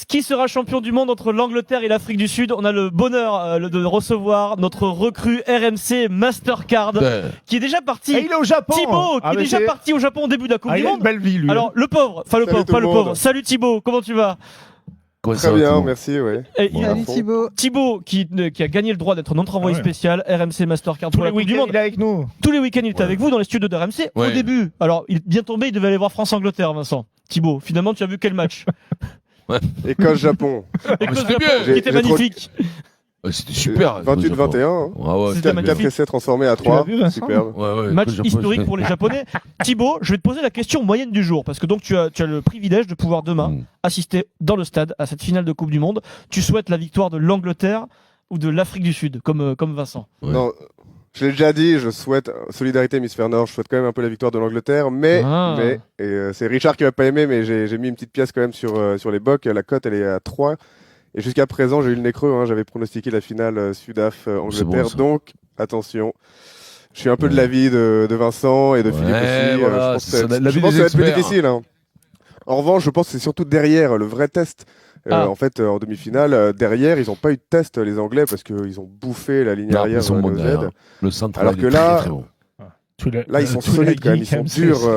Qui sera champion du monde entre l'Angleterre et l'Afrique du Sud? On a le bonheur de recevoir notre recrue RMC Mastercard qui est déjà parti. Et il est au Japon. Thibaut qui est déjà parti au Japon au début de la Coupe du il a Monde. une belle vie lui. Alors le pauvre, pas le pauvre. Salut Thibaut, comment tu vas? Très bien, merci. Ouais. Salut Thibaut. Thibaut qui a gagné le droit d'être notre envoyé spécial RMC Mastercard pour la Coupe du Monde. Il est avec nous. Tous les week-ends il était avec vous dans les studios de RMC. Au début, alors il est bien tombé, il devait aller voir France-Angleterre, Vincent. Thibaut, finalement tu as vu quel match? Écosse-Japon. Écosse-Japon, qui était magnifique. C'était super. 28-21. C'était magnifique. 4 essais transformés à 3. Superbe. Match historique pour les Japonais. Thibaut, je vais te poser la question moyenne du jour parce que donc tu as le privilège de pouvoir demain assister dans le stade à cette finale de Coupe du Monde. Tu souhaites la victoire de l'Angleterre ou de l'Afrique du Sud comme Vincent? Non, je l'ai déjà dit, je souhaite solidarité hémisphère nord, je souhaite quand même un peu la victoire de l'Angleterre, mais c'est Richard qui va pas aimer, mais j'ai mis une petite pièce quand même sur les bocs, la cote elle est à 3. Et jusqu'à présent, j'ai eu le nez creux, j'avais pronostiqué la finale Sudaf-Angleterre, donc attention. Je suis un peu de l'avis de Vincent et de Philippe aussi. Voilà, je pense que ça va être plus difficile. En revanche, je pense que c'est surtout derrière le vrai test. En fait, en demi-finale, derrière, ils n'ont pas eu de test, les Anglais, parce qu'ils ont bouffé la ligne arrière de Z. Le centre, alors que là, là, ils sont solides quand même, ils sont durs.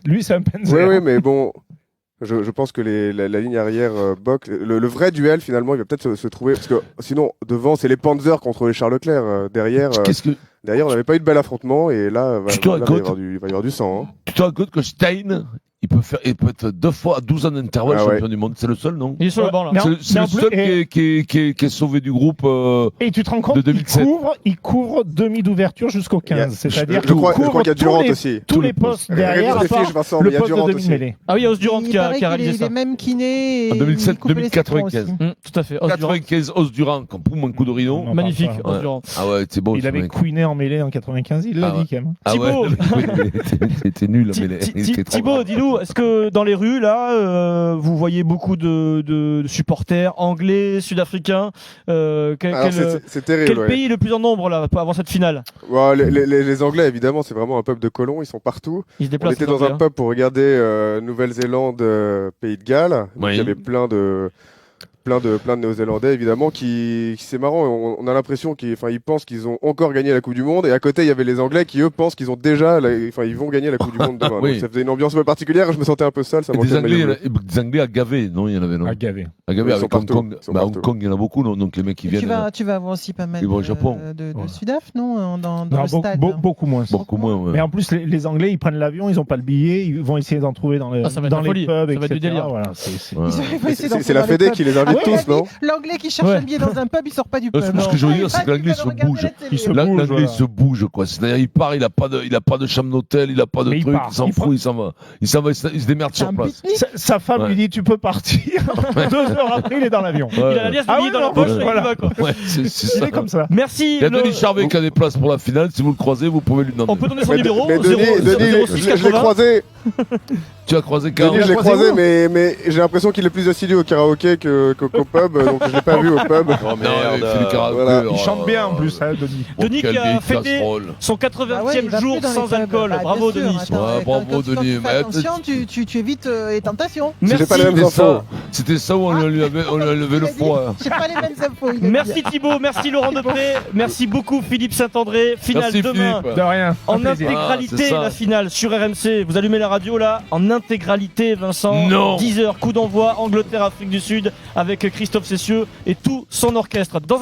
Lui, c'est un Panzer. Oui, mais bon... Je pense que la ligne arrière Bock, le vrai duel finalement il va peut-être se trouver parce que sinon devant c'est les Panzers contre les Charles Leclerc, derrière derrière on n'avait pas eu de bel affrontement et là, il va y avoir du sang. Tu te rends compte que Stein il peut être 2 fois à 12 ans d'intervalle champion du monde, c'est le seul, non? Il est sur le banc là. C'est le seul qui est sauvé du groupe. Et tu te rends compte il couvre demi d'ouverture jusqu'au 15, c'est-à-dire je crois qu'il y a Durant aussi. Tous les postes derrière, à part le poste de demi-mêlée. Ah oui, il y a Os Durant qui a réalisé ça. Il est même kiné. En 2007-2095. Tout à fait. 95, Os Durant, comme poum, un coup de rhino. Magnifique, Os Durant. Ah ouais, c'est beau. Il avait couiné en mêlée en 95, il l'a dit quand même. Thibaut, c'était nul en mêlée. Thibaut, dis-nous, est-ce que dans les rues, là, vous voyez beaucoup de supporters anglais, sud-africains c'est terrible. Quel pays est le plus en nombre là, avant cette finale? Les Anglais, évidemment, c'est vraiment un peuple de colons, ils sont partout. On était dans un pub pour regarder Nouvelle-Zélande, Pays de Galles. Il y avait plein de Néo-Zélandais évidemment qui c'est marrant, on a l'impression qu'ils pensent qu'ils ont encore gagné la Coupe du Monde et à côté il y avait les Anglais qui eux pensent qu'ils ont déjà ils vont gagner la Coupe du Monde demain. Donc, ça faisait une ambiance un peu particulière, je me sentais un peu seul, ça des Anglais à Gavé, non, il y en avait, non? À Gavé avec Hong Kong. Hong Kong, il y en a beaucoup, non? Donc les mecs qui viennent. Tu vas avoir aussi pas mal de Sudaf, non, dans le stade. Beaucoup moins. Mais en plus les Anglais ils prennent l'avion, ils ont pas le billet, ils vont essayer d'en trouver dans les pubs, ça va être du délire. C'est la Fédé qui les invite tous, non? L'Anglais qui cherche un billet dans un pub, il sort pas du pub. Ce que je veux dire, c'est que l'Anglais se bouge. L'Anglais se bouge, quoi. C'est-à-dire, il part, il a pas de chambre d'hôtel, il a pas de truc, il s'en fout, il s'en va. Il se démerde sur place. Sa femme lui dit, tu peux partir. 2 heures après, il est dans l'avion. Il a la liasse de billet dans la poche, il va, quoi. C'est comme ça. Merci. Il y a Denis Charvet qui a des places pour la finale. Si vous le croisez, vous pouvez lui demander. On peut donner son numéro. Mais Denis, je l'ai croisé. Tu as croisé quand? Denis, je l'ai croisé, mais j'ai l'impression qu'il est plus assidu au karaoké qu'au pub, donc je l'ai pas vu au pub. Oh merde, il fait du karaoké. Il chante bien en plus, Denis. Denis qui a fêté son 80e jour sans alcool. Bravo Denis. Bravo Denis. Attention, tu évites les tentations. C'était ça où on lui avait levé le foie. J'ai pas les mêmes infos. Merci Thibaut, merci Laurent Depré, merci beaucoup Philippe Saint-André. Finale demain. De rien. En intégralité la finale sur RMC. Vous allumez la radio là en intégralité, Vincent. Non. 10h, coup d'envoi, Angleterre-Afrique du Sud avec Christophe Cessieux et tout son orchestre.